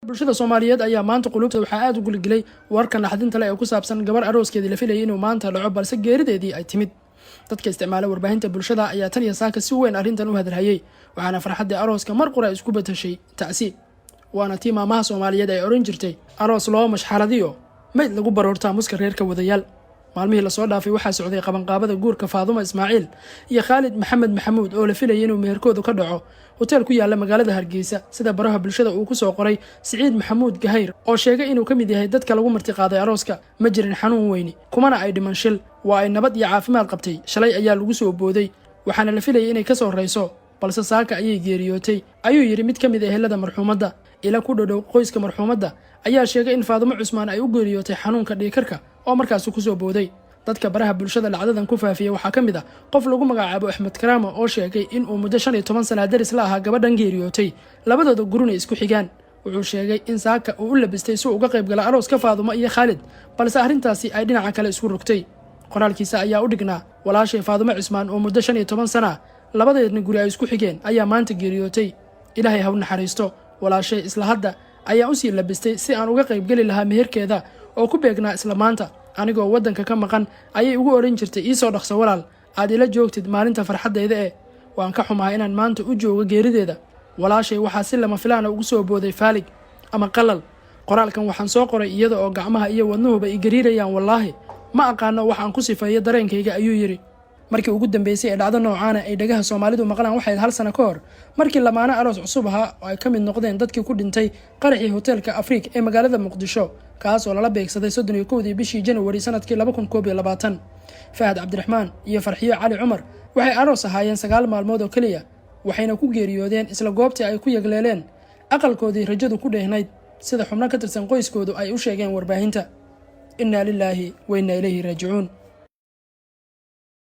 bulshada Soomaaliyeed ayaa maanta qulubta waxa aad u gulgilay warka naxdinta leh ee ku saabsan gabar arooskeedii la filayay inuu maanta dhaco balse geerideedii ay timid. Dadka isticmaala warbaahinta bulshada ayaa tan iyo saaka si weyn arrintan u hadalhayay, waxaana farxadda arooska mar qura isku bedeshay tacsiib. waana tii maamaha Soomaaliyeed ay oran jirtay aroos loo mashxaradiyo mayd lagu baroortaa muska reerka wadayaal. maalmihii la soo dhaafay waxaa socday qabanqaabada guurka Faadumo Ismaaciil iyo Khalid Maxamed Maxamuud oo la filayay inuu meherkoodu ka dhaco hotel ku yaala magaalada Hargeysa, sida baraha bulshada uu ku soo qoray Siciid Maxamuud Gahayr oo sheegay inuu ka mid yahay dadka lagu martiqaaday arooska. ma jirin xanuun weyni, kumana ay dhiman shil, waa ay nabad iyo caafimaad qabtay. shalay ayaa lagu soo booday, waxaana la filayay inay ka soo reyso, balse saaka ayay geeriyootay, ayuu yiri mid ka mid ah ehelada marxuumadda. ila ku dhow qoyska marxuumadda ayaa sheegay in Faadumo Cusmaan ay u geeriyootay xanuunka dhiigkarka oo markaas ku soo booday. dadka baraha bulshada lacdadan ku faafiyay waxaa ka mid ah qof lagu magacaabo Axmed Karaama oo sheegay in uu muddo 15 sano daris la ahaa gabadhan geeriyootay, labadooda guruna isku xigaan. wuxuu sheegay in saaka uu u labistay si uu uga qayb gala arooska Faadumo iyo Khalid, balse arrintaasi ay dhinaca kale isku rogtay. qoraalkiisa ayaa u dhignaa walaashay Faadumo Cusmaan oo muddo 15 sano labadeedna guri ay isku xigeen ayaa maanta geeriyootay. ilaahay ha u naxariisto. walaashay isla hadda ayaa u sii labistay si aan uga qayb gali lahaa meherkeeda oo ku beegnaa isla maanta. anigoo waddanka ka maqan ayay ugu oran jirtay ii soo dhaqso walaal, aad ila joogtid maalinta farxaddeeda ee waan ka xumahay inaan maanta u joogo geerideeda. walaashay waxaa si lama filaana ugu soo booday faalig ama qalal. qoraalkan waxaan soo qoray iyada oo gacmaha iyo wadnuhuba i gariirayaan. wallaahi ma aqaano waxaan ku sifeeyo dareenkayga, ayuu yiri. markii ugu dambeysay ee dhacdo noocaana ay dhagaha Soomaalidu maqlaan waxay hal sano ka hor, markii lamaana aroos cusub ahaa oo ay ka mid noqdeen dadkii ku dhintay qaraxii hoteelka Afriik ee magaalada Muqdisho, kaas oo lala beegsaday 31 bishii January sanadkii 2021. Fahad Cabdiraxmaan iyo Farxiyo Cali Cumar waxay aroos ahaayeen 9 maalmood oo kaliya, waxayna ku geeriyoodeen isla goobtii ay ku yagleeleen aqalkoodii rajadu ku dheehnayd, sida xubno ka tirsan qoyskoodu ay u sheegeen warbaahinta. inna lillahi wa inna ilayhi raaji'uun.